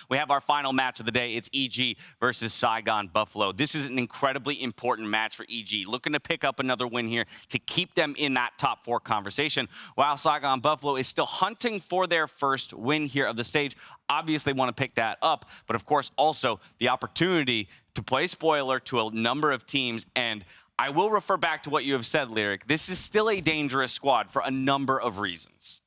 we have our final match of the day. It's EG versus Saigon Buffalo. This is an incredibly important match for EG, looking to pick up another win here to keep them in that top 4 conversation, while Saigon Buffalo is still hunting for their first win here of the stage. Obviously, they want to pick that up, but of course, also the opportunity to play spoiler to a number of teams. And I will refer back to what you have said, Lyric. This is still a dangerous squad for a number of reasons.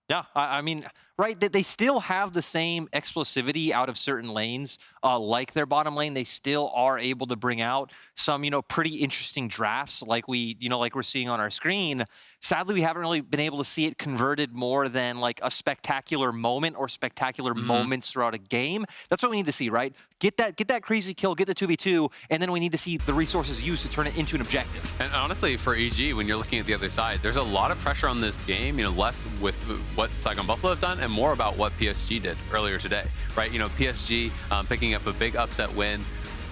Yeah, I mean, right, they still have the same explosivity out of certain lanes, like their bottom lane. They still are able to bring out some, pretty interesting drafts like like we're seeing on our screen. Sadly, we haven't really been able to see it converted more than like a spectacular moment or spectacular moments throughout a game. That's what we need to see, right? Get that crazy kill, get the 2v2, and then we need to see the resources used to turn it into an objective. And honestly, for EG, when you're looking at the other side, there's a lot of pressure on this game, less with what Saigon Buffalo have done and more about what PSG did earlier today, right? PSG picking up a big upset win,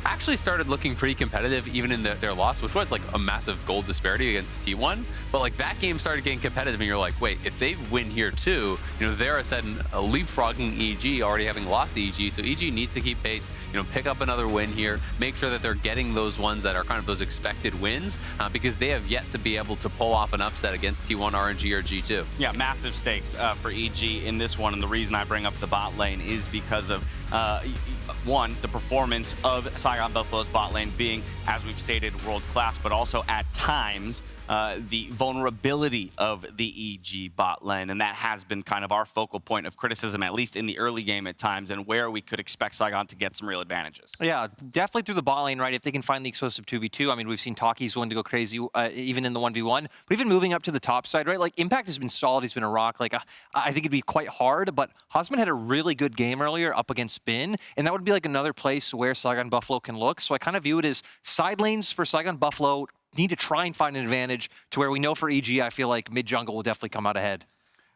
actually started looking pretty competitive even in their loss, which was like a massive gold disparity against T1. But like that game started getting competitive and you're like, wait, if they win here too, they're a sudden leapfrogging EG, already having lost to EG. So EG needs to keep pace, pick up another win here, make sure that they're getting those ones that are kind of those expected wins because they have yet to be able to pull off an upset against T1, RNG, or G2. Yeah, massive stakes for EG in this one. And the reason I bring up the bot lane is because of, one, the performance of Saigon Buffalo's bot lane being, as we've stated, world-class, but also at times the vulnerability of the EG bot lane. And that has been kind of our focal point of criticism, at least in the early game at times, and where we could expect Saigon to get some real advantages. Yeah, definitely through the bot lane, right? If they can find the explosive 2v2. I mean, we've seen Taki's one to go crazy, even in the 1v1. But even moving up to the top side, right? Like, Impact has been solid. He's been a rock. Like, I think it'd be quite hard. But Hasmed had a really good game earlier up against Spin. And that would be like another place where Saigon Buffalo can look. So I kind of view it as side lanes for Saigon Buffalo need to try and find an advantage to where we know for EG, I feel like mid-jungle will definitely come out ahead.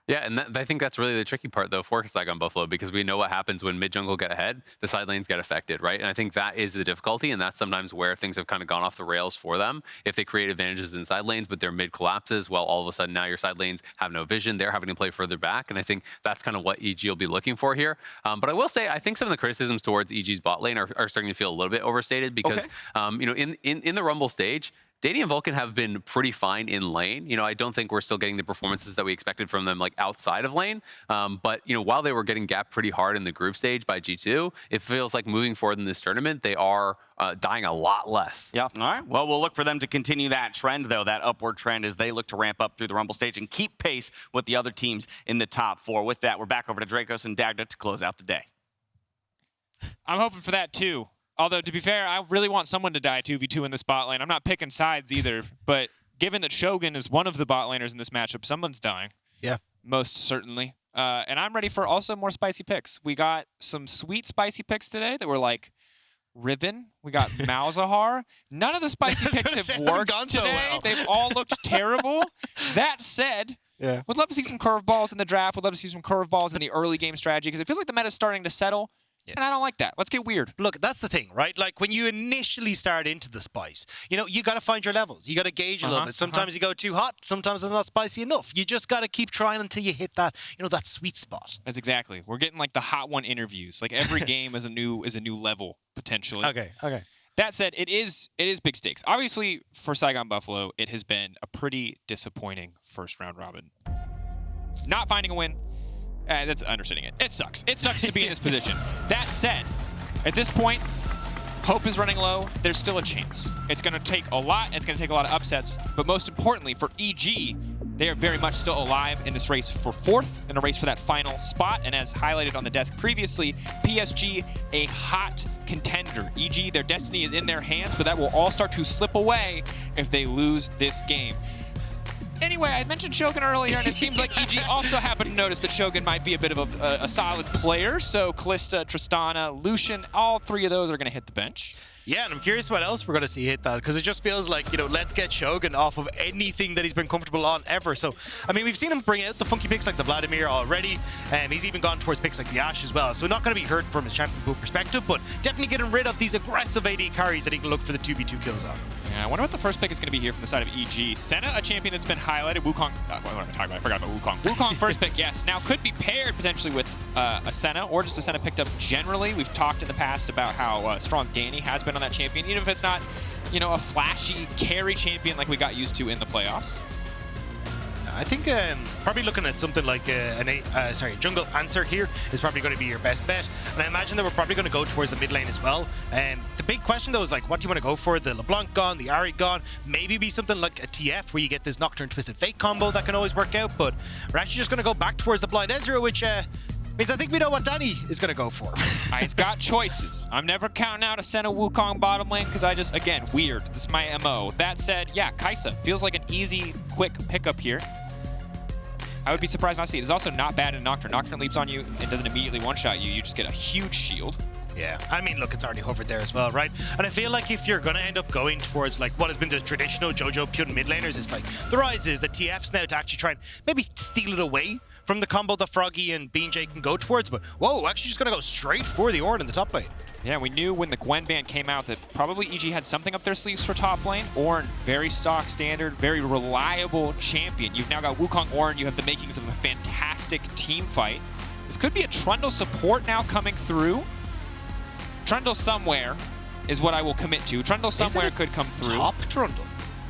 Yeah, and I think that's really the tricky part, though, for Saigon Buffalo, because we know what happens when mid-jungle get ahead, the side lanes get affected, right? And I think that is the difficulty, and that's sometimes where things have kind of gone off the rails for them. If they create advantages in side lanes, but their mid collapses, well, all of a sudden now your side lanes have no vision. They're having to play further back, and I think that's kind of what EG will be looking for here. But I will say, I think some of the criticisms towards EG's bot lane are starting to feel a little bit overstated because, in the Rumble stage, Dady and Vulcan have been pretty fine in lane. I don't think we're still getting the performances that we expected from them, like outside of lane. But while they were getting gapped pretty hard in the group stage by G2, it feels like moving forward in this tournament, they are dying a lot less. Yeah. All right. Well, we'll look for them to continue that trend, though, that upward trend, as they look to ramp up through the Rumble stage and keep pace with the other teams in the top 4. With that, we're back over to Drakos and Dagda to close out the day. I'm hoping for that, too. Although, to be fair, I really want someone to die 2v2 in this bot lane. I'm not picking sides either, but given that Shogun is one of the bot laners in this matchup, someone's dying. Yeah. Most certainly. And I'm ready for also more spicy picks. We got some sweet spicy picks today that were like Riven. We got Malzahar. None of the spicy picks have worked today. So well. They've all looked terrible. That said, would love to see some curveballs in the draft. Would love to see some curveballs in the early game strategy because it feels like the meta's starting to settle. Yeah. And I don't like that. Let's get weird. Look, that's the thing, right? Like, when you initially start into the spice, you got to find your levels. You got to gauge a little bit. Sometimes you go too hot. Sometimes it's not spicy enough. You just got to keep trying until you hit that, that sweet spot. That's exactly. We're getting like the hot one interviews. Like, every game is a new level, potentially. Okay. That said, it is big stakes. Obviously, for Saigon Buffalo, it has been a pretty disappointing first round robin. Not finding a win. That's understating it. It sucks. It sucks to be in this position. That said, at this point, hope is running low. There's still a chance. It's going to take a lot. It's going to take a lot of upsets. But most importantly, for EG, they are very much still alive in this race for 4th, in a race for that final spot. And as highlighted on the desk previously, PSG, a hot contender. EG, their destiny is in their hands, but that will all start to slip away if they lose this game. Anyway, I mentioned Shogun earlier, and it seems like EG also happened to notice that Shogun might be a bit of a solid player. So Kai'Sa, Tristana, Lucian, all 3 of those are going to hit the bench. Yeah, and I'm curious what else we're going to see hit that, because it just feels like, you know, let's get Shogun off of anything that he's been comfortable on ever. So, I mean, we've seen him bring out the funky picks like the Vladimir already, and he's even gone towards picks like the Ashe as well. So not going to be hurt from his champion pool perspective, but definitely getting rid of these aggressive AD carries that he can look for the 2v2 kills on. Yeah, I wonder what the first pick is going to be here from the side of EG. Senna, a champion that's been highlighted. Wukong, what am I talking about? I forgot about Wukong. Wukong first pick, yes. Now could be paired potentially with a Senna, or just a Senna picked up generally. We've talked in the past about how strong Danny has been on that champion, even if it's not, you know, a flashy carry champion like we got used to in the playoffs. I think probably looking at something like Jungle Answer here is probably going to be your best bet. And I imagine that we're probably going to go towards the mid lane as well. The big question though is like, what do you want to go for? The LeBlanc gone, the Ari gone, maybe be something like a TF where you get this Nocturne Twisted Fate combo that can always work out. But we're actually just going to go back towards the blind Ezreal, which means I think we know what Danny is going to go for. He's got choices. I'm never counting out a Senna Wukong bottom lane because I just, again, weird. This is my MO. That said, yeah, Kai'Sa feels like an easy, quick pickup here. I would be surprised not to see it. It's also not bad in Nocturne. Nocturne leaps on you and doesn't immediately one-shot you. You just get a huge shield. Yeah, I mean, look, it's already hovered there as well, right? And I feel like if you're going to end up going towards like what has been the traditional jojopyun mid laners, it's like the rises, the TFs now to actually try and maybe steal it away from the combo that Froggy and BeanJ can go towards. But whoa, actually just going to go straight for the Ornn in the top lane. Yeah, we knew when the Gwen ban came out that probably EG had something up their sleeves for top lane. Ornn, very stock standard, very reliable champion. You've now got Wukong Ornn. You have the makings of a fantastic team fight. This could be a Trundle support now coming through. Trundle somewhere is what I will commit to. Trundle somewhere could come through. Top Trundle?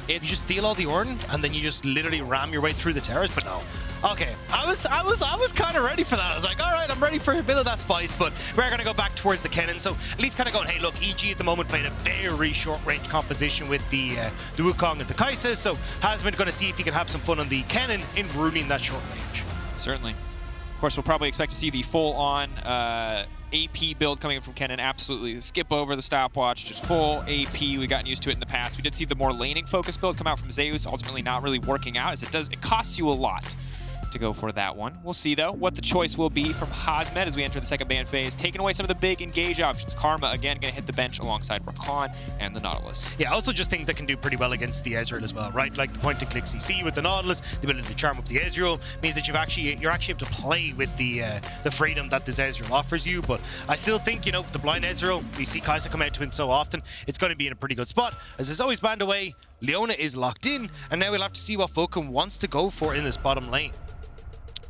You It's just steal all the Ornn and then you just literally ram your way through the towers, but no. Okay, I was kind of ready for that. I was like, all right, I'm ready for a bit of that spice, but we're going to go back towards the Kennen. So at least kind of going, hey, look, EG at the moment playing a very short-range composition with the Wukong and the Kai'Sa. So Hasmed going to see if he can have some fun on the Kennen in ruining that short range. certainly. Of course, we'll probably expect to see the full-on AP build coming in from Kennen. Absolutely skip over the stopwatch, just full AP. We've gotten used to it in the past. We did see the more laning focus build come out from Zeus, ultimately not really working out, as it costs you a lot to go for that one. We'll see, though, what the choice will be from Hasmed as we enter the second ban phase, taking away some of the big engage options. Karma, again, going to hit the bench alongside Rakan and the Nautilus. Yeah, also just things that can do pretty well against the Ezreal as well, right? Like the point-and-click CC with the Nautilus, the ability to charm up the Ezreal means that you're actually able to play with the freedom that this Ezreal offers you. But I still think, you know, the blind Ezreal, we see Kai'Sa come out to him so often, it's going to be in a pretty good spot. As it's always banned away, Leona is locked in, and now we'll have to see what Vulcan wants to go for in this bottom lane.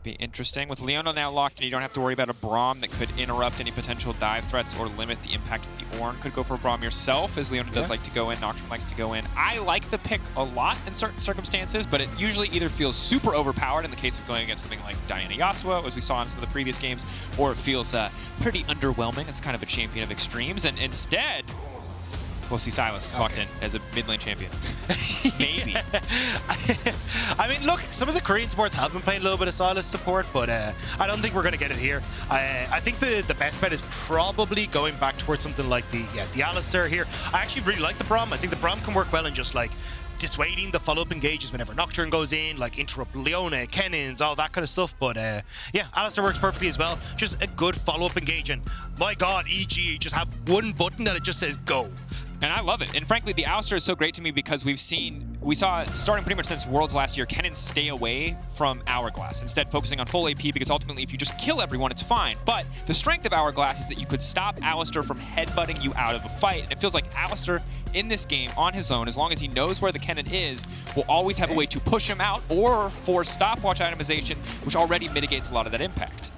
Be interesting. With Leona now locked in, you don't have to worry about a Braum that could interrupt any potential dive threats or limit the impact of the Ornn. Could go for a Braum yourself, as Leona does like to go in. Nocturne likes to go in. I like the pick a lot in certain circumstances, but it usually either feels super overpowered in the case of going against something like Diana Yasuo, as we saw in some of the previous games, or it feels pretty underwhelming. It's kind of a champion of extremes, and instead, we'll see Sylas locked in as a mid lane champion. Maybe. I mean, look, some of the Korean supports have been playing a little bit of Sylas support, but I don't think we're going to get it here. I think the best bet is probably going back towards something like the Alistar here. I actually really like the Braum. I think the Braum can work well in just like dissuading the follow-up engages whenever Nocturne goes in, like interrupt Leona, Kennens, all that kind of stuff. But yeah, Alistar works perfectly as well. Just a good follow-up engage, and my god, EG just have one button and it just says go. And I love it. And frankly, the Alistar is so great to me because we saw, starting pretty much since Worlds last year, Kennen stay away from Hourglass, instead focusing on full AP, because ultimately if you just kill everyone, it's fine. But the strength of Hourglass is that you could stop Alistar from headbutting you out of a fight. And it feels like Alistar in this game, on his own, as long as he knows where the Kennen is, will always have a way to push him out or force stopwatch itemization, which already mitigates a lot of that impact.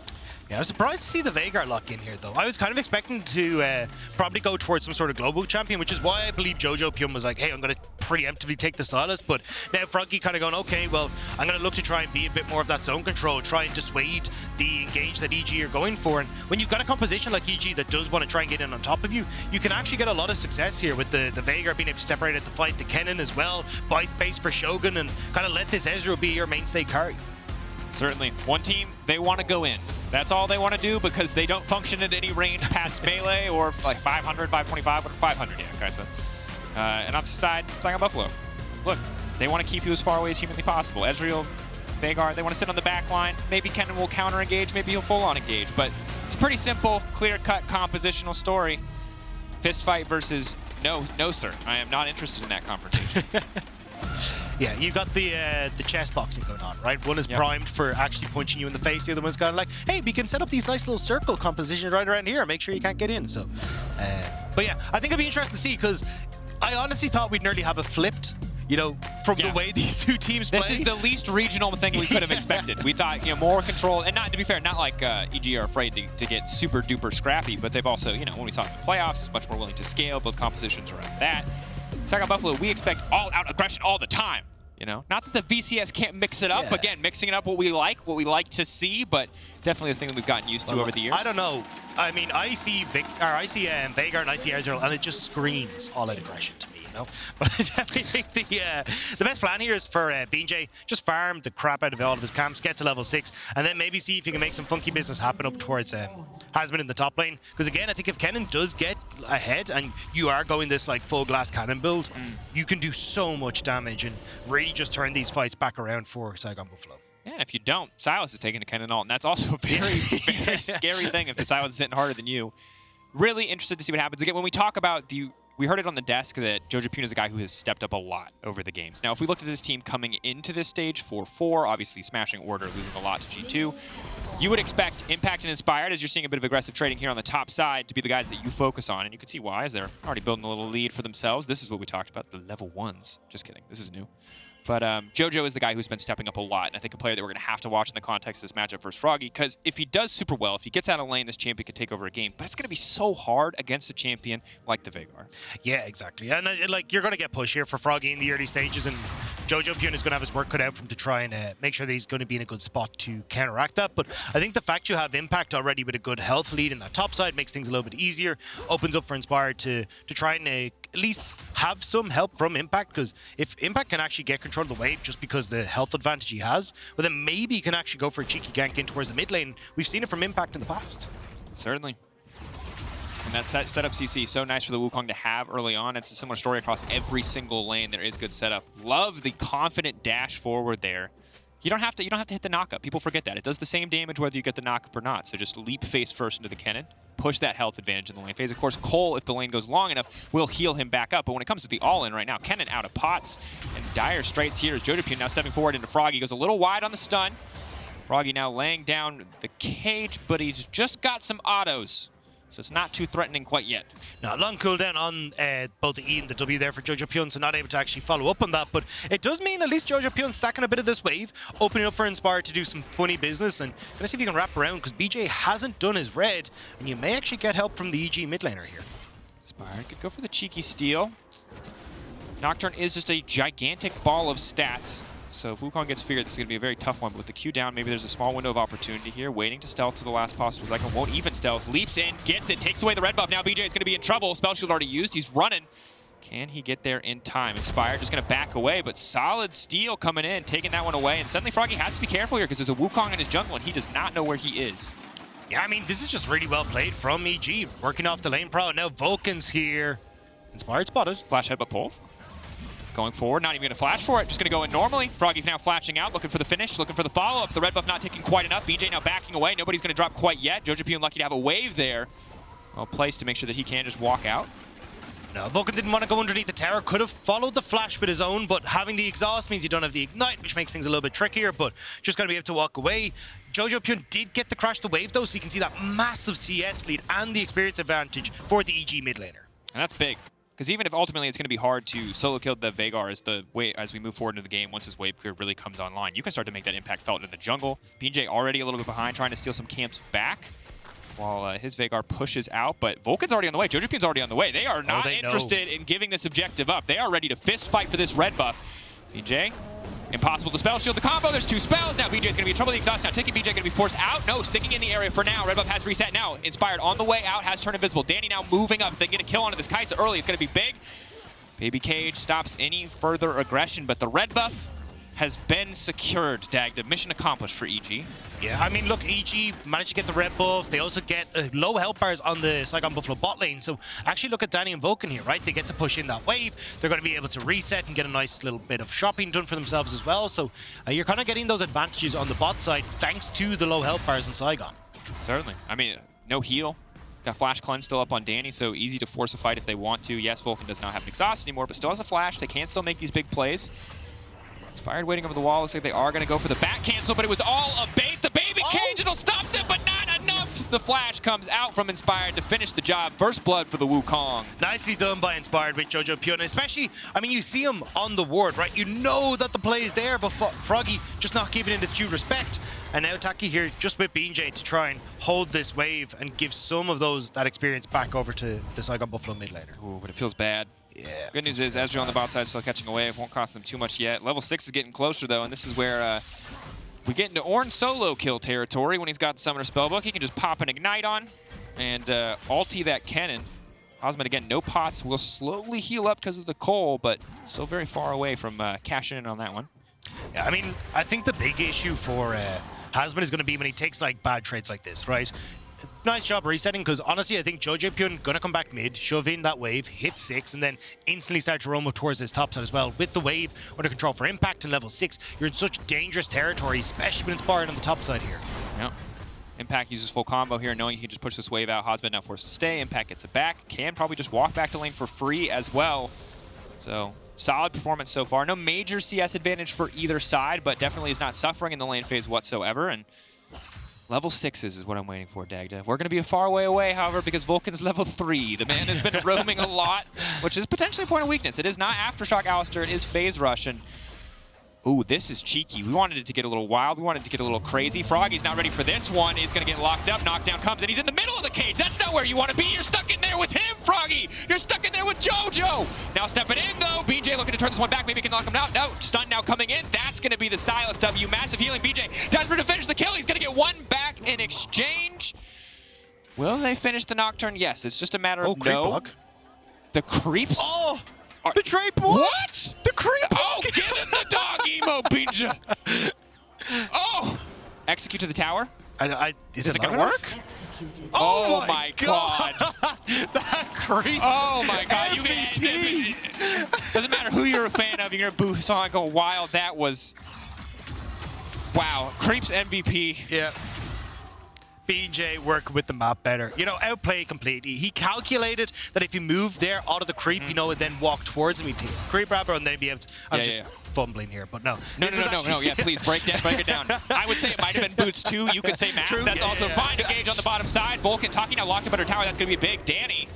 Yeah, I was surprised to see the Veigar lock in here, though. I was kind of expecting to probably go towards some sort of global champion, which is why I believe jojopyun was like, hey, I'm going to preemptively take the Sylas. But now Froggy kind of going, okay, well, I'm going to look to try and be a bit more of that zone control, try and dissuade the engage that EG are going for. And when you've got a composition like EG that does want to try and get in on top of you, you can actually get a lot of success here with the Veigar being able to separate at the fight, the Kennen as well, buy space for Shogun, and kind of let this Ezreal be your mainstay carry. Certainly. One team, they want to go in. That's all they want to do because they don't function at any range past melee or like 500, 525, or 500, yeah, Kai'Sa. And on the side, Saigon Buffalo. Look, they want to keep you as far away as humanly possible. Ezreal, Veigar, they want to sit on the back line. Maybe Kennen will counter-engage, maybe he'll full-on engage. But it's a pretty simple, clear-cut compositional story. Fist fight versus no, sir. I am not interested in that confrontation. Yeah, you've got the chess boxing going on, right? One is primed for actually punching you in the face. The other one's kind of like, hey, we can set up these nice little circle compositions right around here. Make sure you can't get in. So, but yeah, I think it'd be interesting to see because I honestly thought we'd nearly have it flipped. From the way these two teams play. This is the least regional thing we could have expected. We thought, more control, and not to be fair, not like EG are afraid to get super duper scrappy, but they've also, when we saw it in the playoffs, much more willing to scale, build compositions around that. Saigon Buffalo, we expect all-out aggression all the time. Not that the VCS can't mix it up. Yeah. Again, mixing it up what we like to see, but definitely the thing that we've gotten used to over the years. I don't know. I mean, I see Veigar and I see Ezreal, and it just screams all-out aggression to me. But I definitely think the best plan here is for BeanJ, just farm the crap out of all of his camps, get to level 6, and then maybe see if you can make some funky business happen up towards Hasmed in the top lane. Because again, I think if Kennen does get ahead and you are going this like full glass cannon build, you can do so much damage and really just turn these fights back around for Saigon Buffalo. Yeah, and if you don't, Sylas is taking a Kennen ult, and that's also a very, very scary thing if the Sylas is hitting harder than you. Really interested to see what happens. Again, when we talk about we heard it on the desk that jojopyun is a guy who has stepped up a lot over the games. Now, if we looked at this team coming into this stage 4-4, obviously smashing order, losing a lot to G2, you would expect Impact and Inspired, as you're seeing a bit of aggressive trading here on the top side, to be the guys that you focus on. And you can see why, as they're already building a little lead for themselves. This is what we talked about, the level 1s. Just kidding, this is new. But Jojo is the guy who's been stepping up a lot, and I think a player that we're going to have to watch in the context of this matchup versus Froggy, because if he does super well, if he gets out of lane, this champion could take over a game. But it's going to be so hard against a champion like the Veigar. Yeah, exactly. And you're going to get push here for Froggy in the early stages, and jojopyun is going to have his work cut out for him to try and make sure that he's going to be in a good spot to counteract that. But I think the fact you have Impact already with a good health lead in that top side makes things a little bit easier, opens up for Inspired to try and at least have some help from Impact, because if Impact can actually get control of the wave just because the health advantage he has, well then maybe he can actually go for a cheeky gank in towards the mid lane. We've seen it from Impact in the past. Certainly. And that setup CC, so nice for the Wukong to have early on. It's a similar story across every single lane. There is good setup. Love the confident dash forward there. You don't have to hit the knockup. People forget that. It does the same damage whether you get the knockup or not. So just leap face first into the Kennen. Push that health advantage in the lane phase. Of course, Cole, if the lane goes long enough, will heal him back up. But when it comes to the all-in right now, Kennen out of pots and dire straits here as jojopyun now stepping forward into Froggy. Goes a little wide on the stun. Froggy now laying down the cage, but he's just got some autos. So it's not too threatening quite yet. Now, long cooldown on both the E and the W there for jojopyun, so not able to actually follow up on that. But it does mean at least jojopyun stacking a bit of this wave, opening up for Inspired to do some funny business. And gonna see if you can wrap around, because BJ hasn't done his red, and you may actually get help from the EG mid laner here. Inspired could go for the cheeky steal. Nocturne is just a gigantic ball of stats. So if Wukong gets figured, this is going to be a very tough one. But with the Q down, maybe there's a small window of opportunity here. Waiting to stealth to the last possible second. Won't even stealth. Leaps in, gets it, takes away the red buff. Now BJ is going to be in trouble. Spell shield already used. He's running. Can he get there in time? Inspired just going to back away, but solid steal coming in, taking that one away. And suddenly Froggy has to be careful here because there's a Wukong in his jungle and he does not know where he is. Yeah, I mean, this is just really well played from EG. Working off the lane pro. Now Vulcan's here. Inspired spotted. Flash headbutt pull. Going forward, not even going to flash for it, just going to go in normally. Froggy's now flashing out, looking for the finish, looking for the follow-up. The red buff not taking quite enough. BJ now backing away. Nobody's going to drop quite yet. jojopyun lucky to have a wave there. Well placed to make sure that he can just walk out. No, Vulcan didn't want to go underneath the tower. Could have followed the flash with his own, but having the exhaust means you don't have the ignite, which makes things a little bit trickier, but just going to be able to walk away. jojopyun did get the crash the wave, though, so you can see that massive CS lead and the experience advantage for the EG mid laner. And that's big. Because even if ultimately it's going to be hard to solo kill the Veigar as we move forward into the game, once his wave clear really comes online, you can start to make that impact felt in the jungle. BeanJ already a little bit behind, trying to steal some camps back while his Veigar pushes out. But Vulcan's already on the way. jojopyun's already on the way. They are not interested in giving this objective up. They are ready to fist fight for this red buff. BeanJ, impossible to spell shield the combo. There's two spells. Now BJ's going to be in trouble. The exhaust now taking BJ going to be forced out. No, sticking in the area for now. Red buff has reset now. Inspired on the way out, has turned invisible. Danny now moving up. They get a kill onto this Kai'Sa early. It's going to be big. Baby Cage stops any further aggression, but the red buff has been secured, Dagda. Mission accomplished for EG. Yeah, I mean, look, EG managed to get the red buff. They also get low health bars on the Saigon Buffalo bot lane. So actually look at Danny and Vulcan here, right? They get to push in that wave. They're going to be able to reset and get a nice little bit of shopping done for themselves as well. So you're kind of getting those advantages on the bot side thanks to the low health bars in Saigon. Certainly. I mean, no heal. Got Flash Cleanse still up on Danny, so easy to force a fight if they want to. Yes, Vulcan does not have an exhaust anymore, but still has a Flash. They can still make these big plays. Inspired waiting over the wall. Looks like they are going to go for the back cancel, but it was all a bait. The baby cage, it'll stop them, but not enough. The Flash comes out from Inspired to finish the job. First blood for the Wukong. Nicely done by Inspired with jojopyun, especially, I mean, you see him on the ward, right? You know that the play is there, but Froggy just not giving it its due respect. And now Taki here just with BeanJ to try and hold this wave and give some of that experience back over to the Saigon Buffalo mid laner. Ooh, but it feels bad. Yeah. Good news is Ezreal on the bot side still catching a wave. Won't cost them too much yet. Level 6 is getting closer, though, and this is where we get into Ornn solo kill territory. When he's got the Summoner Spellbook, he can just pop an Ignite on and ulti that Kennen. Hasmed, again, no pots. Will slowly heal up because of the coal, but still very far away from cashing in on that one. Yeah, I mean, I think the big issue for Hasmed is going to be when he takes like bad trades like this, right? Nice job resetting, because honestly, I think jojopyun going to come back mid, shove in that wave, hit 6, and then instantly start to roam up towards this top side as well. With the wave under control for impact and level 6, you're in such dangerous territory, especially when Inspired on the top side here. Yep. Impact uses full combo here, knowing he can just push this wave out. Hasmed now forced to stay. Impact gets it back. Can probably just walk back to lane for free as well. So, solid performance so far. No major CS advantage for either side, but definitely is not suffering in the lane phase whatsoever. And level 6s is what I'm waiting for, Dagda. We're going to be a far way away, however, because Vulcan's level 3. The man has been roaming a lot, which is potentially a point of weakness. It is not Aftershock Alistar, it is Phase Rush. And ooh, this is cheeky. We wanted it to get a little wild. We wanted it to get a little crazy. Froggy's not ready for this one. He's going to get locked up. Knockdown comes, and he's in the middle of the cage. That's not where you want to be. You're stuck in there with him, Froggy. You're stuck in there with Jojo. Now stepping in, though. BeanJ looking to turn this one back. Maybe he can knock him out. No, stun now coming in. That's going to be the Sylas W. Massive healing. BeanJ desperate to finish the kill. He's going to get one back in exchange. Will they finish the Nocturne? Yes. It's just a matter of creep no. block. The creeps? Oh! The trade block! What? The creep! Oh, get in the dog emo, BeanJ. Oh! Execute to the tower. Is it going to long work? enough? Oh my god. That creep! Oh my god. You can, doesn't matter who you're a fan of, you're going to boo song go wild. That was... Wow. Creeps MVP. Yeah. BeanJ work with the map better. You know, outplay completely. He calculated that if he moved there out of the creep, you know, and then walk towards him, he'd creep grabber and then be able to... I'm just fumbling here, but no. No, yeah, please, break it down. I would say it might have been boots too. You could say math. True, That's also fine. Engage on the bottom side. Vulcan, Taki now locked up under tower. That's going to be big. Danny,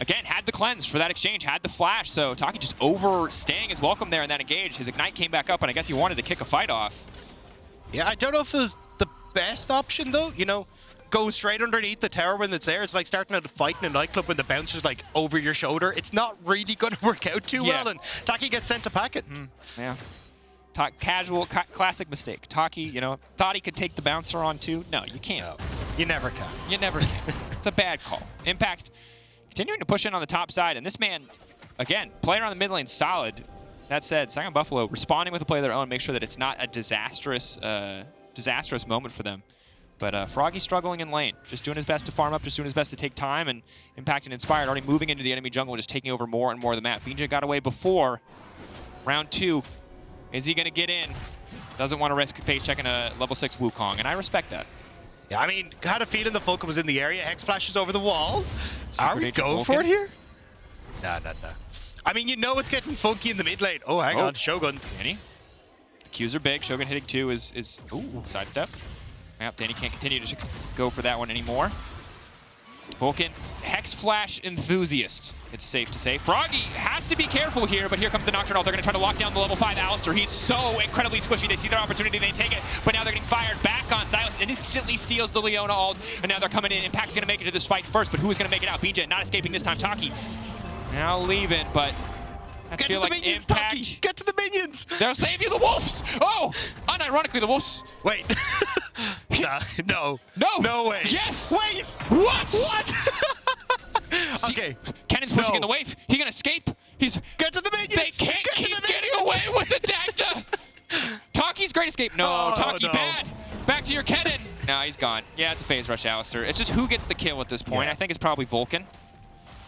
again, had the cleanse for that exchange, had the flash, so Taki just overstaying his welcome there in that engage. His Ignite came back up, and I guess he wanted to kick a fight off. Yeah, I don't know if it was the best option, though. You know, go straight underneath the tower when it's there. It's like starting a fight in a nightclub when the bouncer's like over your shoulder. It's not really going to work out too well, and Taki gets sent to packet. Yeah. Casual, classic mistake. Taki, you know, thought he could take the bouncer on too. No, you can't. No, you never can. You never can. It's a bad call. Impact continuing to push in on the top side, and this man, again, playing around the mid lane solid. That said, Saigon Buffalo responding with a play of their own, make sure that it's not a disastrous moment for them. But Froggy struggling in lane, just doing his best to farm up, just doing his best to take time, and Impact and Inspired already moving into the enemy jungle, just taking over more and more of the map. BeanJ got away before. Round 2. Is he going to get in? Doesn't want to risk face checking a level 6 Wukong, and I respect that. Yeah, I mean, had a feeling the Vulcan was in the area. Hex flashes over the wall. Super Are we going for it here? Nah. I mean, you know it's getting funky in the mid lane. Oh, hang on. Shogun. Danny. The Qs are big. Shogun hitting 2 is ooh, sidestep. Yep, Danny can't continue to go for that one anymore. Vulcan, Hex Flash enthusiast, it's safe to say. Froggy has to be careful here, but here comes the Nocturne. They're going to try to lock down the level 5 Alistar. He's so incredibly squishy. They see their opportunity, they take it, but now they're getting fired back on Sylas and instantly steals the Leona ult, and now they're coming in. Impact's going to make it to this fight first, but who's going to make it out? BeanJ not escaping this time. Taki now leaving, but I Get feel to the like minions, Impact... Taki! Get to the minions! They'll save you, the wolves! Oh! Unironically, the wolves... Wait. No. No way. Yes! Wait! What? See, Okay. Kennen's pushing in the wave. He gonna escape? He's... Get to the minions! They can't keep getting away with the Dagda! Taki's great escape. No, Taki bad. Back to your Kennen. No, he's gone. Yeah, it's a phase rush Alistar. It's just who gets the kill at this point. Yeah. I think it's probably Vulcan.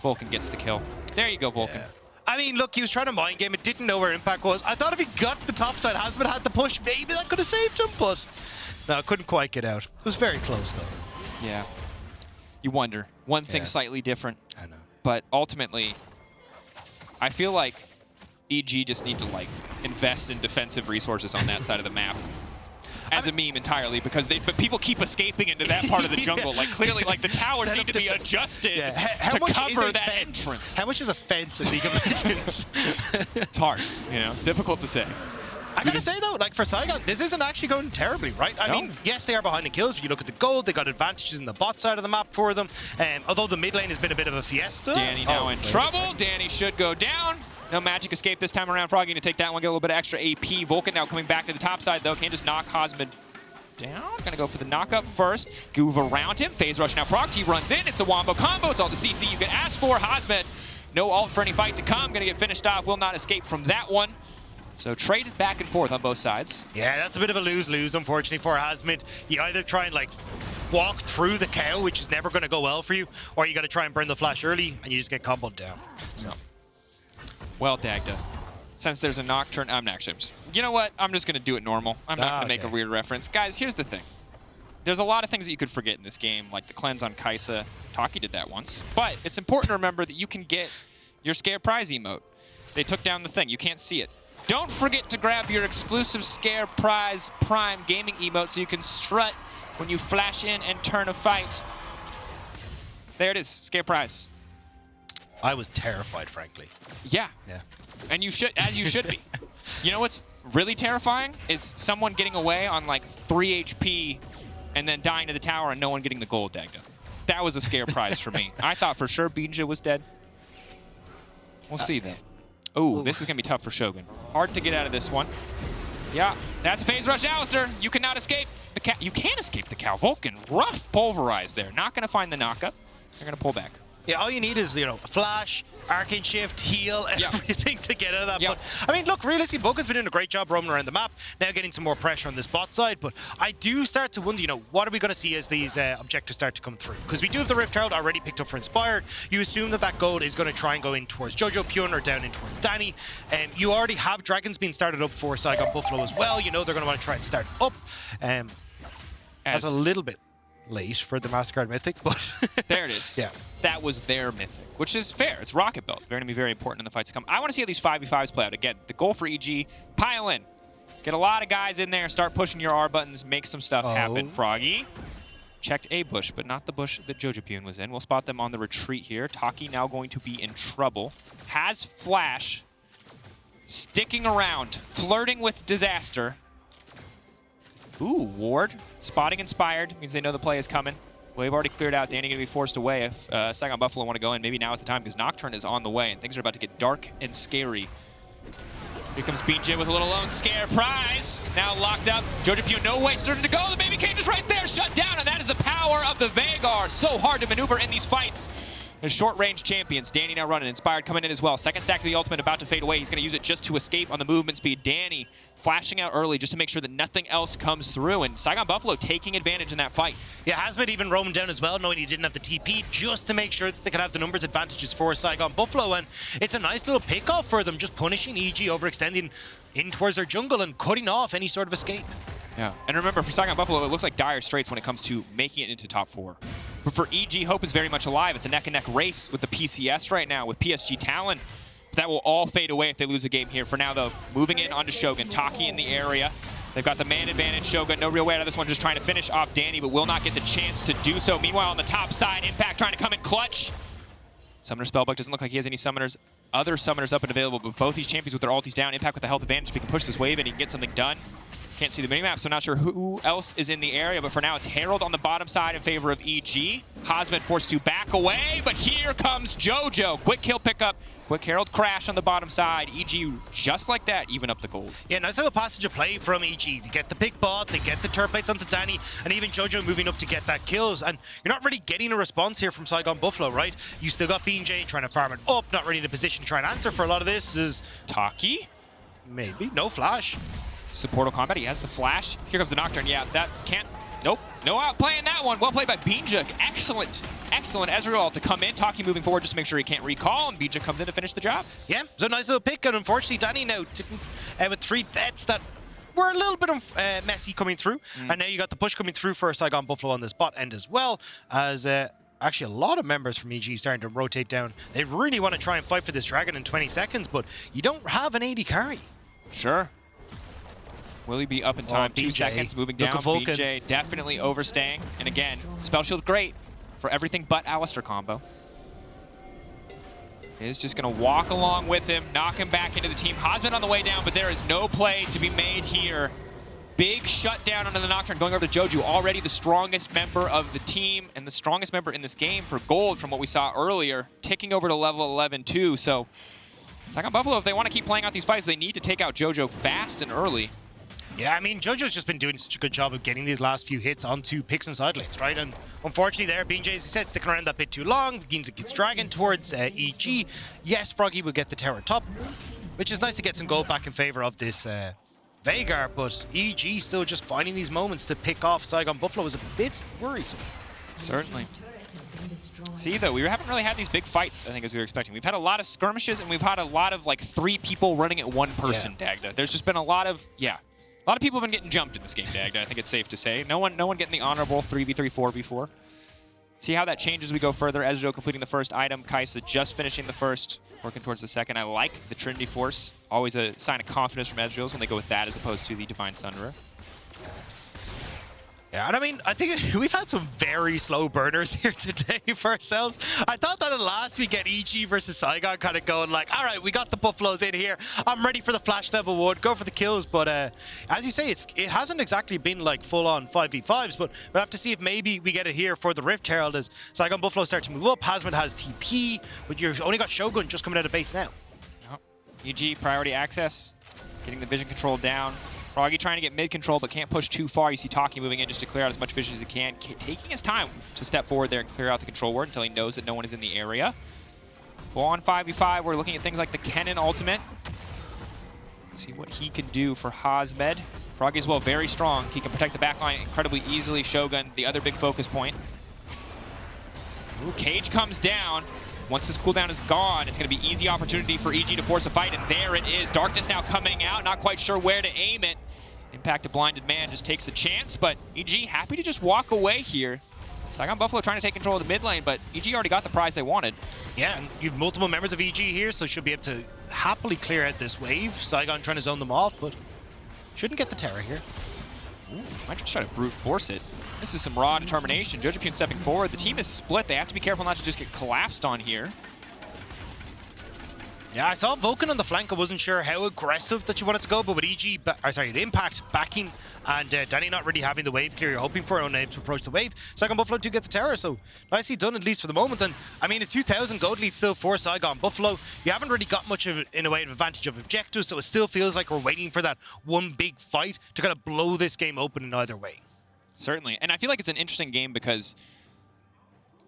Vulcan gets the kill. There you go, Vulcan. Yeah. I mean, look, he was trying to mind game. It didn't know where Impact was. I thought if he got to the top side, Hasmed had the push. Maybe that could have saved him, but no, couldn't quite get out. It was very close, though. Yeah. You wonder one thing slightly different. I know. But ultimately, I feel like EG just need to like invest in defensive resources on that side of the map. As a meme entirely, because but people keep escaping into that part of the jungle. Like clearly, like the towers need to be adjusted to cover that entrance. How much is a fence in League of Legends? It's hard, you know, difficult to say. I gotta say though, like for Saigon, this isn't actually going terribly, right? I mean, yes, they are behind in kills, but you look at the gold, they got advantages in the bot side of the map for them. Although the mid lane has been a bit of a fiesta. Danny now in trouble. Danny should go down. No magic escape this time around. Froggy to take that one, get a little bit of extra AP. Vulcan now coming back to the top side though. Can't just knock Hasmed down. Gonna go for the knockup first. Groove around him. Phase rush now. Froggy runs in. It's a wombo combo. It's all the CC you can ask for. Hasmed, no ult for any fight to come. Gonna get finished off. Will not escape from that one. So traded back and forth on both sides. Yeah, that's a bit of a lose-lose, unfortunately, for Hasmed. You either try and like walk through the cow, which is never going to go well for you, or you got to try and burn the flash early, and you just get comboed down. So, well, Dagda, since there's a Nocturne, you know what? I'm just going to do it normal. I'm not going to make a weird reference. Guys, here's the thing. There's a lot of things that you could forget in this game, like the cleanse on Kai'Sa. Taki did that once. But it's important to remember that you can get your Scare Prize emote. They took down the thing. You can't see it. Don't forget to grab your exclusive Scare Prize Prime gaming emote so you can strut when you flash in and turn a fight. There it is, Scare Prize. I was terrified, frankly. Yeah. And you should, as you should be. You know what's really terrifying is someone getting away on like 3 HP and then dying to the tower and no one getting the gold, Dagda. That was a Scare Prize for me. I thought for sure BeanJ was dead. We'll see then. Ooh, this is going to be tough for Shogun. Hard to get out of this one. Yeah, that's a phase rush, Alistar. You cannot escape the cow. You can't escape the cow. Vulcan, rough pulverized there. Not going to find the knockup. They're going to pull back. Yeah, all you need is, you know, a flash, arcane shift, heal, everything to get out of that. But I mean, look, realistically, Vulcan's been doing a great job roaming around the map, now getting some more pressure on this bot side. But I do start to wonder, you know, what are we going to see as these objectives start to come through? Because we do have the Rift Herald already picked up for Inspired. You assume that that gold is going to try and go in towards jojopyun or down in towards Danny. You already have dragons being started up for Saigon Buffalo as well. You know they're going to want to try and start up. As a little bit late for the Mastercard Mythic, but there it is. Yeah, that was their Mythic, which is fair. It's Rocket Belt. They're going to be very important in the fights to come. I want to see how these 5v5s play out. Again, the goal for EG, pile in. Get a lot of guys in there, start pushing your R buttons, make some stuff happen. Froggy checked a bush, but not the bush that jojopyun was in. We'll spot them on the retreat here. Taki now going to be in trouble. Has flash, sticking around, flirting with disaster. Ooh, ward. Spotting Inspired. Means they know the play is coming. Wave already cleared out. Danny going to be forced away. If Saigon Buffalo want to go in, maybe now is the time because Nocturne is on the way and things are about to get dark and scary. Here comes BeanJ with a little lone Scare Prize. Now locked up. jojopyun, no way, starting to go. The baby cage is right there, shut down, and that is the power of the Veigar. So hard to maneuver in these fights. The short-range champions. Danny now running. Inspired coming in as well. Second stack of the ultimate about to fade away. He's going to use it just to escape on the movement speed. Danny flashing out early just to make sure that nothing else comes through. And Saigon Buffalo taking advantage in that fight. Yeah, Hasmed even roaming down as well, knowing he didn't have the TP, just to make sure that they could have the numbers advantages for Saigon Buffalo. And it's a nice little pick-off for them, just punishing EG, overextending in towards their jungle and cutting off any sort of escape. Yeah, and remember, for Saigon Buffalo, it looks like dire straits when it comes to making it into top 4. But for EG, hope is very much alive. It's a neck-and-neck race with the PCS right now, with PSG Talon. That will all fade away if they lose a game here. For now, though, moving in onto Shogun. Taki in the area. They've got the man advantage. Shogun, no real way out of this one, just trying to finish off Danny, but will not get the chance to do so. Meanwhile, on the top side, Impact trying to come in clutch. Summoner Spellbook doesn't look like he has any summoners. Other summoners up and available, but both these champions with their ultis down. Impact with the health advantage. If he can push this wave and he can get something done. Can't see the minimap, so not sure who else is in the area, but for now it's Herald on the bottom side in favor of EG. Hasmed forced to back away, but here comes Jojo. Quick kill pickup, quick Herald crash on the bottom side. EG, just like that, even up the gold. Yeah, nice little passage of play from EG. They get the big bot, they get the turret plates onto Danny, and even Jojo moving up to get that kills. And you're not really getting a response here from Saigon Buffalo, right? You still got BeanJ trying to farm it up, not really in a position to try and answer for a lot of this. Is Taki? Maybe, no flash. Supportal combat, he has the flash. Here comes the Nocturne. Yeah, that can't. Nope. No outplaying that one. Well played by BeanJ. Excellent. Excellent Ezreal to come in. Taki moving forward just to make sure he can't recall, and BeanJ comes in to finish the job. Yeah, so nice little pick, and unfortunately Danny now with 3 deaths that were a little bit messy coming through. And now you got the push coming through for Saigon Buffalo on this bot end as well, as actually a lot of members from EG starting to rotate down. They really want to try and fight for this dragon in 20 seconds, but you don't have an AD carry. Sure. Will he be up in time? 2 BeanJ. seconds, moving Look down. at Vulcan. BeanJ definitely overstaying. And again, Spell Shield great for everything but Alistar combo. Is just going to walk along with him, knock him back into the team. Hasmed on the way down, but there is no play to be made here. Big shutdown onto the Nocturne, going over to Joju, already the strongest member of the team and the strongest member in this game for gold from what we saw earlier, ticking over to level 11 too. So Saigon Buffalo, if they want to keep playing out these fights, they need to take out Jojo fast and early. Yeah, I mean, Jojo's just been doing such a good job of getting these last few hits onto picks and side lanes, right? And unfortunately there, BeanJ, as he said, sticking around that bit too long, begins gets dragging towards EG. Yes, Froggy will get the tower top, which is nice to get some gold back in favor of this Veigar, but EG still just finding these moments to pick off Saigon Buffalo is a bit worrisome. Certainly. See, though, we haven't really had these big fights, I think, as we were expecting. We've had a lot of skirmishes, and we've had a lot of, like, 3 people running at one person, Dagda. There's just been a lot of, a lot of people have been getting jumped in this game, Dagda, I think it's safe to say. No one getting the honorable 3v3, 4v4. See how that changes as we go further. Ezreal completing the first item. Kai'Sa just finishing the first, working towards the second. I like the Trinity Force. Always a sign of confidence from Ezreal's when they go with that as opposed to the Divine Sunderer. Yeah, and I mean, I think we've had some very slow burners here today for ourselves. I thought that at last we get EG versus Saigon kind of going like, all right, we got the Buffaloes in here. I'm ready for the flash level 1, go for the kills. But as you say, it hasn't exactly been like full-on 5v5s, but we'll have to see if maybe we get it here for the Rift Herald as Saigon Buffalo start to move up. Hasmed has TP, but you've only got Shogun just coming out of base now. EG priority access, getting the vision control down. Froggy trying to get mid control, but can't push too far. You see Taki moving in just to clear out as much vision as he can, taking his time to step forward there and clear out the control ward until he knows that no one is in the area. Full on 5v5, we're looking at things like the Kennen ultimate. See what he can do for Hasmed. Froggy as well, very strong. He can protect the backline incredibly easily. Shogun, the other big focus point. Ooh, Cage comes down. Once this cooldown is gone, it's going to be easy opportunity for EG to force a fight, and there it is. Darkness now coming out, not quite sure where to aim it. Impact a blinded man just takes a chance, but EG happy to just walk away here. Saigon Buffalo trying to take control of the mid lane, but EG already got the prize they wanted. Yeah, and you have multiple members of EG here, so should be able to happily clear out this wave. Saigon trying to zone them off, but shouldn't get the Terra here. Ooh, might just try to brute force it. This is some raw determination. jojopyun stepping forward. The team is split. They have to be careful not to just get collapsed on here. Yeah, I saw Vulcan on the flank. I wasn't sure how aggressive that you wanted to go, but with EG, the Impact backing and Danny not really having the wave clear you're hoping for, unable to approach the wave, Saigon Buffalo do get the Terror, so nicely done at least for the moment. And I mean, a 2,000 gold lead still for Saigon Buffalo. You haven't really got much of, in a way, of advantage of objectives, so it still feels like we're waiting for that one big fight to kind of blow this game open in either way. Certainly, and I feel like it's an interesting game because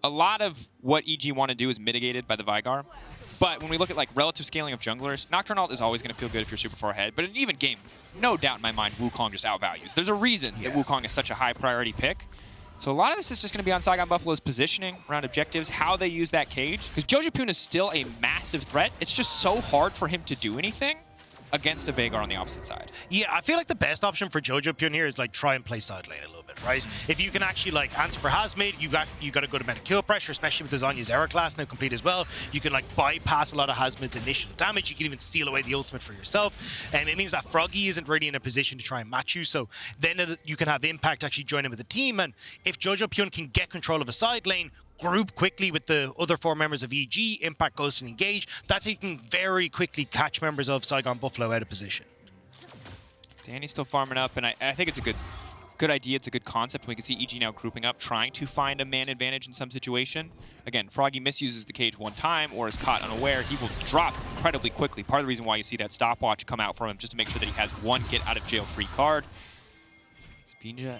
a lot of what EG want to do is mitigated by the Veigar. But when we look at like relative scaling of junglers, Nocturne ult is always going to feel good if you're super far ahead. But in an even game, no doubt in my mind, Wukong just outvalues. There's a reason that Wukong is such a high priority pick. So a lot of this is just going to be on Saigon Buffalo's positioning around objectives, how they use that cage. Because jojopyun is still a massive threat. It's just so hard for him to do anything against a Veigar on the opposite side. Yeah, I feel like the best option for jojopyun here is like try and play side lane a little bit, right? If you can actually like answer for Hasmed, you got a good amount of kill pressure, especially with his Anya's Era class now complete as well. You can like bypass a lot of Hasmed's initial damage. You can even steal away the ultimate for yourself, and it means that Froggy isn't really in a position to try and match you. So then you can have Impact actually join in with the team, and if jojopyun can get control of a side lane, group quickly with the other 4 members of EG, Impact goes to engage. That's how you can very quickly catch members of Saigon Buffalo out of position. Danny's still farming up, and I think it's a good idea. It's a good concept. We can see EG now grouping up, trying to find a man advantage in some situation. Again, Froggy misuses the cage one time or is caught unaware. He will drop incredibly quickly. Part of the reason why you see that stopwatch come out from him, just to make sure that he has one get out of jail free card. BeanJ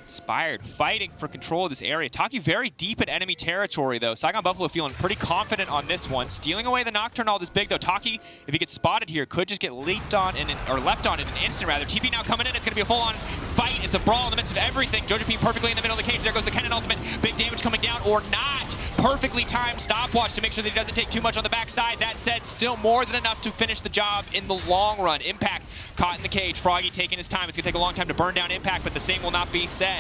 inspired, fighting for control of this area. Taki very deep in enemy territory, though. Saigon Buffalo feeling pretty confident on this one. Stealing away the Nocturne ult is big, though. Taki, if he gets spotted here, could just get leaped on, or left on in an instant, rather. TP now coming in. It's going to be a full-on fight. It's a brawl in the midst of everything. jojopyun perfectly in the middle of the cage. There goes the Kennen ultimate. Big damage coming down, or not. Perfectly timed stopwatch to make sure that he doesn't take too much on the backside. That said, still more than enough to finish the job in the long run. Impact caught in the cage. Froggy taking his time. It's going to take a long time to burn down Impact, but the same will not be said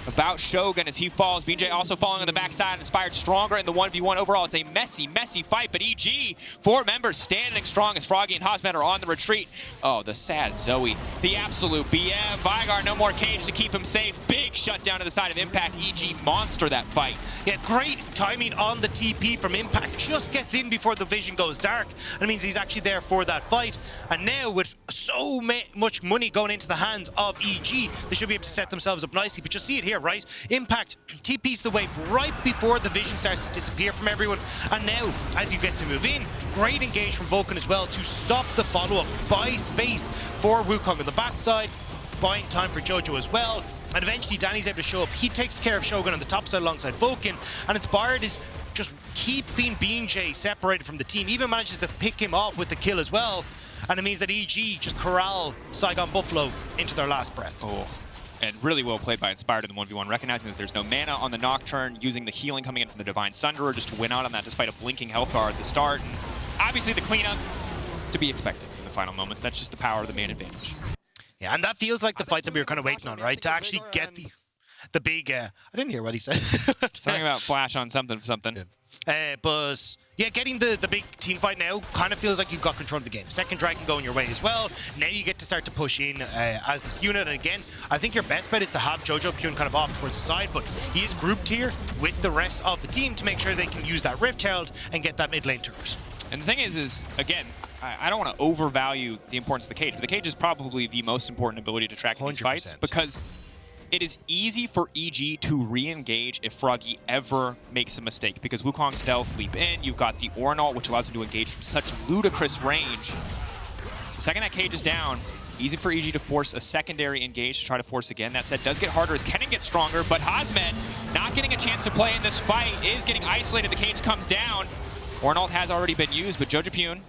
about Shogun as he falls. BeanJ also falling on the backside, Inspired stronger in the 1v1. Overall, it's a messy, messy fight, but EG, 4 members standing strong as Froggy and Hasmed are on the retreat. Oh, the sad Zoe. The absolute BM. Veigar, no more cage to keep him safe. Big shutdown to the side of Impact. EG monster that fight. Yeah, great timing on the TP from Impact. Just gets in before the vision goes dark. And it means he's actually there for that fight. And now with so much money going into the hands of EG, they should be able to set themselves up nicely. But you see it here, right? Impact TP's the wave right before the vision starts to disappear from everyone. And now, as you get to move in, great engage from Vulcan as well to stop the follow-up, buy space for Wukong on the backside, buying time for Jojo as well. And eventually Danny's able to show up. He takes care of Shogun on the top side alongside Vulcan. And Inspired is just keeping BeanJ separated from the team. Even manages to pick him off with the kill as well. And it means that EG just corral Saigon Buffalo into their last breath. Oh. And really well played by Inspired in the 1v1, recognizing that there's no mana on the Nocturne, using the healing coming in from the Divine Sunderer just to win out on that despite a blinking health bar at the start. And obviously the cleanup to be expected in the final moments. That's just the power of the main advantage. Yeah, and that feels like the fight that we were kind of waiting on, right? To actually get the big... I didn't hear what he said. Something about flash on something. But yeah, getting the big team fight now kind of feels like you've got control of the game. Second Dragon going your way as well. Now you get to start to push in as this unit. And again, I think your best bet is to have jojopyun kind of off towards the side, but he is grouped here with the rest of the team to make sure they can use that Rift Herald and get that mid lane turret. And the thing is again, I don't want to overvalue the importance of the cage, but the cage is probably the most important ability to track in these fights because it is easy for EG to re-engage if Froggy ever makes a mistake because Wukong stealth leap in, you've got the Ornn, which allows him to engage from such ludicrous range. The second that cage is down, easy for EG to force a secondary engage to try to force again. That said, does get harder as Kennen gets stronger, but Hasmed not getting a chance to play in this fight, is getting isolated. The cage comes down. Ornn has already been used, but jojopyun,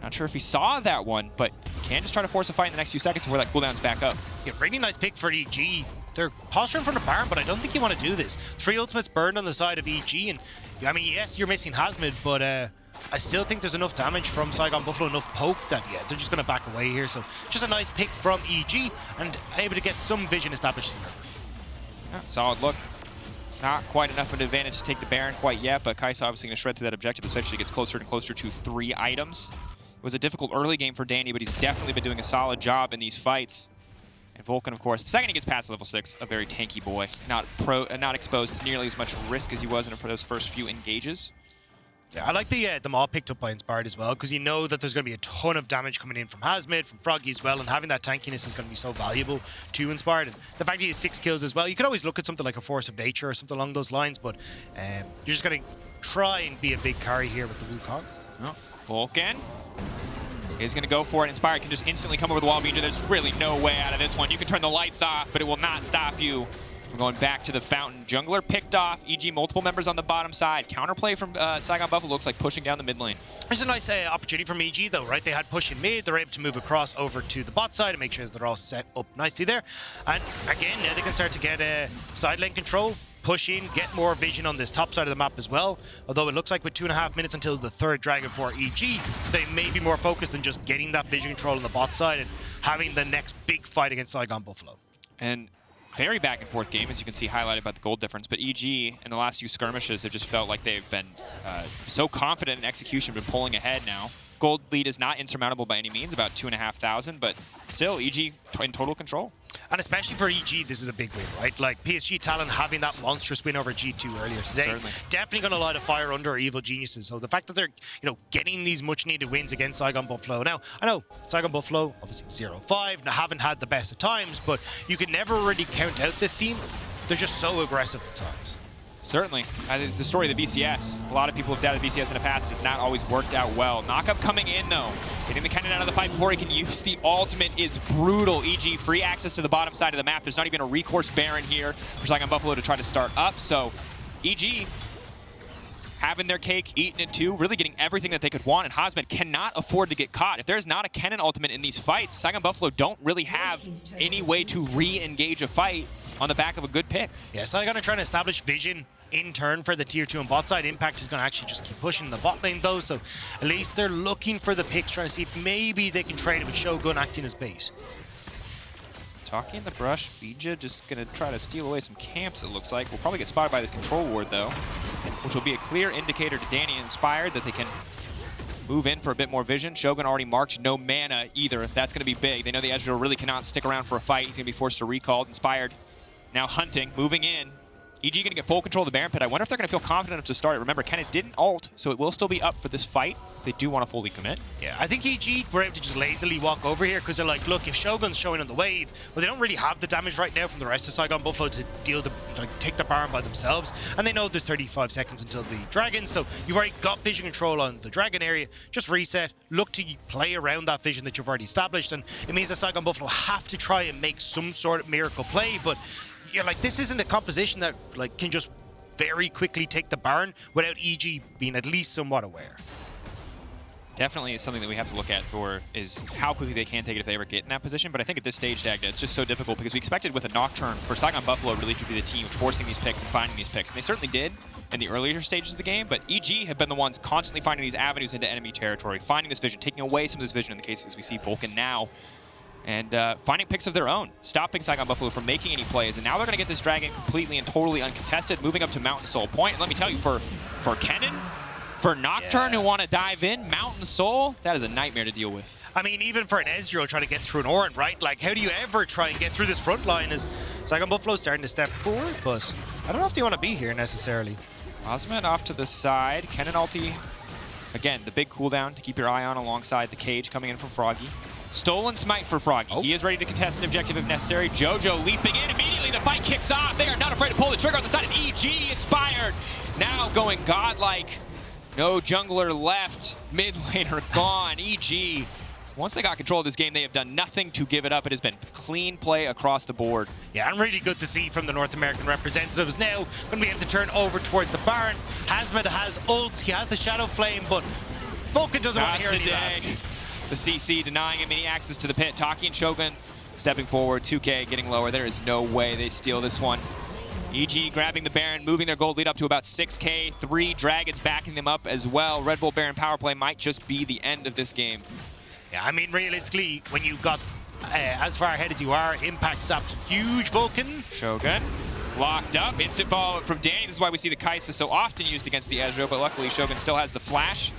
not sure if he saw that one, but can just try to force a fight in the next few seconds before that cooldown's back up. Yeah, pretty nice pick for EG. They're posturing from the Baron, but I don't think you want to do this. 3 ultimates burned on the side of EG, and I mean, yes, you're missing Hasmed, but I still think there's enough damage from Saigon Buffalo, enough poke that, yeah, they're just going to back away here. So just a nice pick from EG, and able to get some vision established in the river. Yeah, solid look. Not quite enough of an advantage to take the Baron quite yet, but Kai'Sa obviously going to shred through that objective, especially gets closer and closer to 3 items. It was a difficult early game for Danny, but he's definitely been doing a solid job in these fights. And Vulcan, of course, the second he gets past level 6, a very tanky boy. Not exposed to nearly as much risk as he was in for those first few engages. Yeah, I like the Maw picked up by Inspired as well, because you know that there's going to be a ton of damage coming in from Hasmed, from Froggy as well, and having that tankiness is going to be so valuable to Inspired. And the fact he has 6 kills as well, you could always look at something like a Force of Nature or something along those lines, but you're just going to try and be a big carry here with the Wukong. Oh, Vulcan is going to go for it. Inspired can just instantly come over the wall. BeanJ, there's really no way out of this one. You can turn the lights off, but it will not stop you from going back to the fountain. Jungler picked off. EG multiple members on the bottom side. Counterplay from Saigon Buffalo looks like pushing down the mid lane. There's a nice opportunity from EG though, right? They had push in mid. They're able to move across over to the bot side and make sure that they're all set up nicely there. And again, now they can start to get side lane control. Push in, get more vision on this top side of the map as well. Although it looks like with 2.5 minutes until the 3rd Dragon for EG, they may be more focused on just getting that vision control on the bot side and having the next big fight against Saigon Buffalo. And very back and forth game, as you can see highlighted by the gold difference. But EG in the last few skirmishes have just felt like they've been so confident in execution, been pulling ahead now. Gold lead is not insurmountable by any means, about 2,500, but still EG in total control. And especially for EG, this is a big win, right? Like PSG Talon having that monstrous win over G2 earlier today, Certainly. Definitely going to light a fire under Evil Geniuses. So the fact that they're, getting these much-needed wins against Saigon Buffalo. Now, I know Saigon Buffalo, obviously 0-5, haven't had the best of times, but you can never really count out this team. They're just so aggressive at times. Certainly. The story of the BCS. A lot of people have doubted BCS in the past. It has not always worked out well. Knockup coming in, though. Getting the Kennen out of the fight before he can use the ultimate is brutal. EG free access to the bottom side of the map. There's not even a recourse Baron here for Saigon Buffalo to try to start up. So EG having their cake, eating it too, really getting everything that they could want. And Hasmed cannot afford to get caught. If there's not a Kennen ultimate in these fights, Saigon Buffalo don't really have any way to re-engage a fight on the back of a good pick. Yeah, Saigon are trying to establish vision in turn for the tier 2 on bot side. Impact is going to actually just keep pushing the bot lane though, so at least they're looking for the picks, trying to see if maybe they can trade it with Shogun acting as bait. Taki in the brush. BeanJ just going to try to steal away some camps, it looks like. We'll probably get spotted by this control ward, though, which will be a clear indicator to Danny and Inspired that they can move in for a bit more vision. Shogun already marked no mana either. That's going to be big. They know the Ezreal really cannot stick around for a fight. He's going to be forced to recall. Inspired now hunting, moving in. EG going to get full control of the Baron Pit. I wonder if they're going to feel confident enough to start it. Remember, Kennen didn't ult, so it will still be up for this fight. They do want to fully commit. Yeah, I think EG were able to just lazily walk over here because they're like, look, if Shogun's showing on the wave, well, they don't really have the damage right now from the rest of Saigon Buffalo to take the Baron by themselves. And they know there's 35 seconds until the Dragon, so you've already got vision control on the Dragon area. Just reset, look to play around that vision that you've already established, and it means that Saigon Buffalo have to try and make some sort of miracle play, but you're like, this isn't a composition that like can just very quickly take the Baron without EG being at least somewhat aware. Definitely something that we have to look at for is how quickly they can take it if they ever get in that position. But I think at this stage, Dagda, it's just so difficult because we expected with a Nocturne for Saigon Buffalo really to be the team forcing these picks and finding these picks. And they certainly did in the earlier stages of the game, but EG have been the ones constantly finding these avenues into enemy territory, finding this vision, taking away some of this vision in the cases we see Vulcan now, and finding picks of their own, stopping Saigon Buffalo from making any plays. And now they're going to get this Dragon completely and totally uncontested, moving up to Mountain Soul Point. And let me tell you, for Kennen, for Nocturne who want to dive in, Mountain Soul, that is a nightmare to deal with. I mean, even for an Ezreal trying to get through an Ornn, right? Like, how do you ever try and get through this front line as Saigon Buffalo starting to step forward? But I don't know if they want to be here necessarily. Hasmed off to the side. Kennen ulti. Again, the big cooldown to keep your eye on alongside the cage coming in from Froggy. Stolen smite for Froggy. He is ready to contest an objective if necessary. Jojo leaping in. Immediately the fight kicks off. They are not afraid to pull the trigger on the side of EG. Inspired. Now going godlike. No jungler left. Mid laner gone. EG. Once they got control of this game, they have done nothing to give it up. It has been clean play across the board. Yeah, and really good to see from the North American representatives. Now going to be able to turn over towards the Baron. Hasmed has ults. He has the Shadow Flame, but Vulcan doesn't want to hear any of that. The CC denying him any access to the pit. Taki and Shogun stepping forward. 2K getting lower. There is no way they steal this one. EG grabbing the Baron, moving their gold lead up to about 6K. 3 Dragons backing them up as well. Red Bull Baron power play might just be the end of this game. Yeah, I mean, realistically, when you got as far ahead as you are, Impact stops huge Vulcan. Shogun locked up. Instant follow from Danny. This is why we see the Kai'Sa so often used against the Ezreal, but luckily Shogun still has the flash.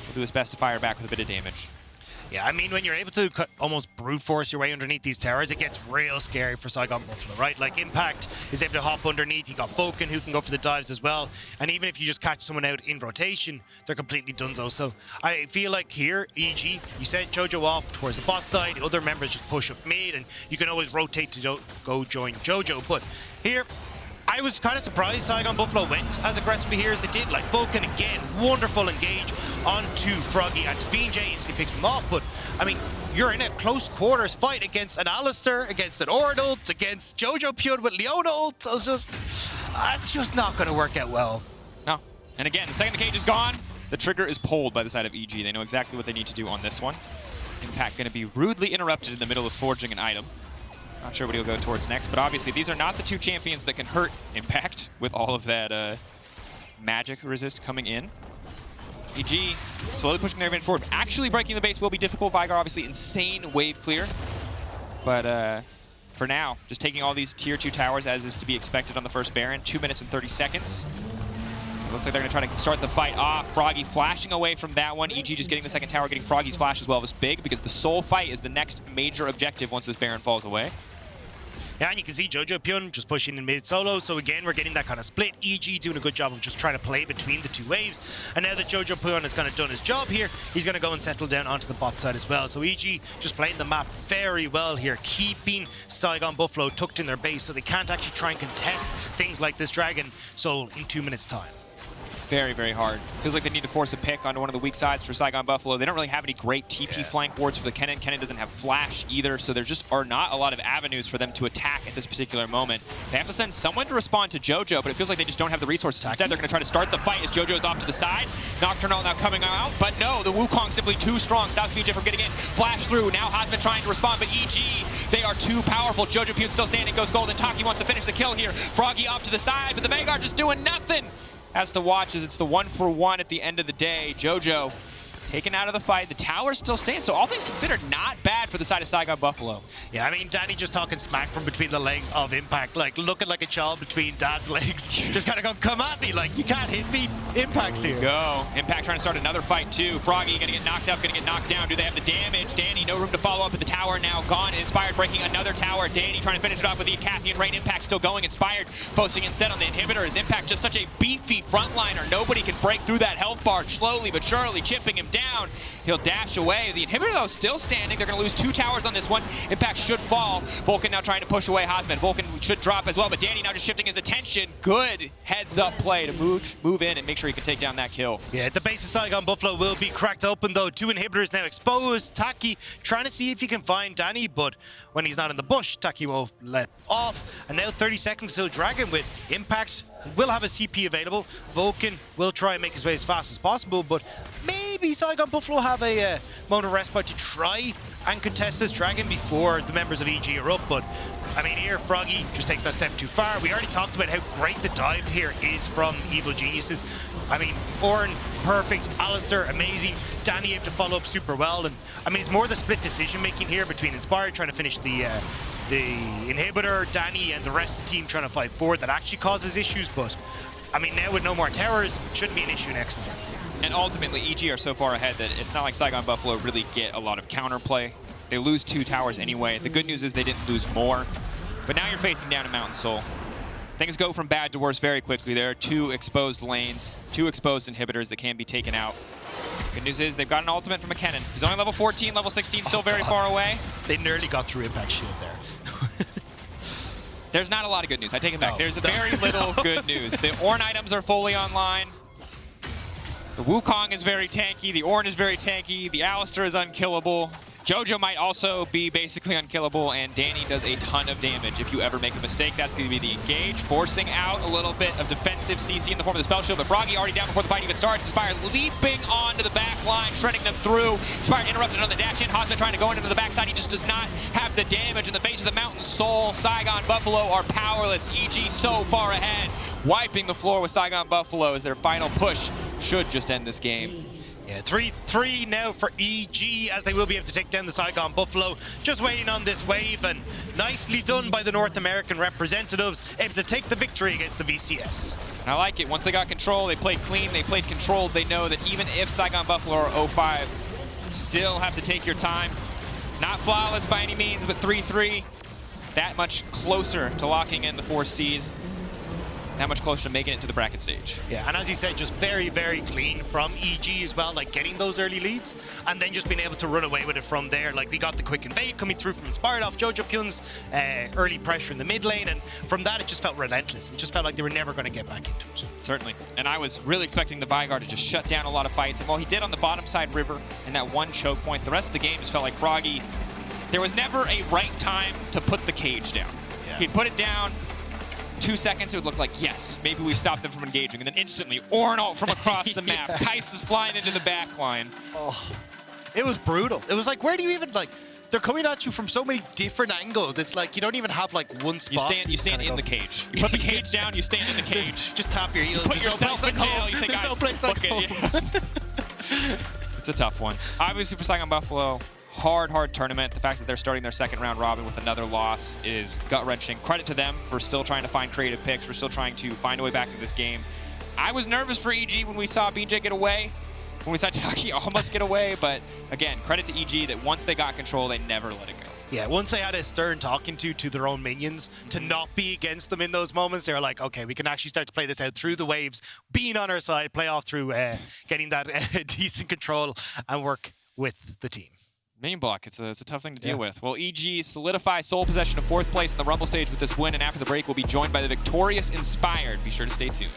He'll do his best to fire back with a bit of damage. Yeah, I mean, when you're able to almost brute force your way underneath these towers, it gets real scary for Saigon Buffalo, right? Like, Impact is able to hop underneath. You got Vulcan who can go for the dives as well. And even if you just catch someone out in rotation, they're completely donezo. So I feel like here, EG, you send Jojo off towards the bot side. The other members just push up mid, and you can always rotate to go join Jojo. But here, I was kind of surprised Saigon Buffalo went as aggressively here as they did. Like, Vulcan again, wonderful engage onto Froggy, and BeanJ instantly picks them off. But I mean, you're in a close quarters fight against an Alistar, against an Ornn ult, against jojopyun with Leona ult. So it's just, that's just not going to work out well. No. And again, the second the cage is gone, the trigger is pulled by the side of EG. They know exactly what they need to do on this one. Impact going to be rudely interrupted in the middle of forging an item. Not sure what he'll go towards next, but obviously these are not the 2 champions that can hurt Impact with all of that magic resist coming in. EG slowly pushing their advantage forward. Actually breaking the base will be difficult. Veigar obviously insane wave clear. But for now, just taking all these tier 2 towers as is to be expected on the first Baron. 2 minutes and 30 seconds. It looks like they're going to try to start the fight off. Froggy flashing away from that one. EG just getting the second tower, getting Froggy's flash as well was big because the soul fight is the next major objective once this Baron falls away. Yeah, and you can see jojopyun just pushing in mid solo. So again, we're getting that kind of split. EG doing a good job of just trying to play between the 2 waves. And now that jojopyun has kind of done his job here, he's going to go and settle down onto the bot side as well. So EG just playing the map very well here, keeping Saigon Buffalo tucked in their base so they can't actually try and contest things like this Dragon Soul in 2 minutes' time. Very, very hard. Feels like they need to force a pick onto one of the weak sides for Saigon Buffalo. They don't really have any great TP flank boards for the Kennen. Kennen doesn't have flash either, so there just are not a lot of avenues for them to attack at this particular moment. They have to send someone to respond to Jojo, but it feels like they just don't have the resources. Instead, they're going to try to start the fight as Jojo's off to the side. Nocturne now coming out, but no, the Wukong simply too strong. Stops BeanJ from getting in. Flash through. Now Hasmed trying to respond, but EG, they are too powerful. jojopyun still standing, goes gold, and Taki wants to finish the kill here. Froggy off to the side, but the Veigar just doing nothing. Has to watch as it's the 1-for-1 at the end of the day. Jojo taken out of the fight. The tower still stands, so all things considered, not bad for the side of Saigon Buffalo. Yeah, I mean, Danny just talking smack from between the legs of Impact, like looking like a child between Dad's legs. Just kind of going, come at me, like, you can't hit me. Impact's here. Go. Impact trying to start another fight, too. Froggy going to get knocked up, going to get knocked down. Do they have the damage? Danny, no room to follow up at the tower now. Gone. Inspired breaking another tower. Danny trying to finish it off with the Cathian Rain. Impact still going. Inspired focusing instead on the inhibitor. Is Impact just such a beefy frontliner? Nobody can break through that health bar. Slowly but surely chipping him down. He'll dash away. The inhibitor, though, still standing. They're going to lose 2 towers on this one. Impact should fall. Vulcan now trying to push away Hasmed. Vulcan should drop as well, but Danny now just shifting his attention. Good heads-up play to move in and make sure he can take down that kill. Yeah, the base of Saigon Buffalo will be cracked open, though. 2 inhibitors now exposed. Taki trying to see if he can find Danny, but when he's not in the bush, Taki will let off. And now 30 seconds till Dragon with Impact will have a CP available. Vulcan will try and make his way as fast as possible, but maybe Saigon Buffalo have a moment of respite to try and contest this Dragon before the members of EG are up. But I mean, here Froggy just takes that step too far. We already talked about how great the dive here is from Evil Geniuses. I mean, Ornn, perfect. Alistar, amazing. Danny able to follow up super well. And I mean, it's more the split decision making here between Inspired trying to finish the inhibitor, Danny, and the rest of the team trying to fight forward that actually causes issues. But I mean, now with no more towers, shouldn't be an issue next time. And ultimately, EG are so far ahead that it's not like Saigon Buffalo really get a lot of counterplay. They lose 2 towers anyway. The good news is they didn't lose more. But now you're facing down a Mountain Soul. Things go from bad to worse very quickly. There are 2 exposed lanes, 2 exposed inhibitors that can be taken out. Good news is they've got an ultimate from a Kennen. He's only level 14, level 16, still very far away. They nearly got through Impact Shield there. There's not a lot of good news. I take it back. There's very little good news. The Ornn items are fully online. The Wukong is very tanky. The Ornn is very tanky. The Alistar is unkillable. Jojo might also be basically unkillable, and Danny does a ton of damage. If you ever make a mistake, that's going to be the engage, forcing out a little bit of defensive CC in the form of the spell shield, but Froggy already down before the fight even starts. Inspired leaping onto the back line, shredding them through. Inspired interrupted on the dash in. Hasmed trying to go into the backside. He just does not have the damage in the face of the Mountain Soul. Saigon Buffalo are powerless. EG so far ahead, wiping the floor with Saigon Buffalo as their final push should just end this game. Yeah, 3-3 now for EG as they will be able to take down the Saigon Buffalo. Just waiting on this wave, and nicely done by the North American representatives, able to take the victory against the VCS. I like it. Once they got control, they played clean, they played controlled. They know that even if Saigon Buffalo are 0-5, still have to take your time. Not flawless by any means, but 3-3. That much closer to locking in the 4th seed. That much closer to making it to the bracket stage. Yeah, and as you said, just very, very clean from EG as well, like getting those early leads and then just being able to run away with it from there. Like, we got the quick invade coming through from Inspired off jojopyun's early pressure in the mid lane, and from that it just felt relentless. It just felt like they were never going to get back into it. Certainly. And I was really expecting the Veigar to just shut down a lot of fights, and while he did on the bottom side river and that one choke point, the rest of the game just felt like Froggy. There was never a right time to put the cage down. Yeah. He'd put it down, 2 seconds, it would look like, yes, maybe we stopped them from engaging. And then instantly, Ornn ult from across the map. Kai'Sa's flying into the back line. Oh, it was brutal. It was like, where do you even, like, they're coming at you from so many different angles. It's like, you don't even have, like, one spot. You stand in the cage. You put the cage down, you stand in the cage. Just tap your heels. Put yourself in jail. You say, guys, look it. It's a tough one. Obviously, for Saigon Buffalo, hard tournament. The fact that they're starting their 2nd round robin with another loss is gut-wrenching. Credit to them for still trying to find creative picks, for still trying to find a way back to this game. I was nervous for EG when we saw BeanJ get away, when we saw Taki almost get away, but again, credit to EG that once they got control, they never let it go. Yeah, once they had a stern talking to their own minions, to not be against them in those moments, they were like, okay, we can actually start to play this out through the waves, being on our side, play off through getting that decent control and work with the team. Minion block, it's a tough thing to deal with. Well, EG solidify sole possession of 4th place in the Rumble stage with this win, and after the break, we'll be joined by the victorious Inspired. Be sure to stay tuned.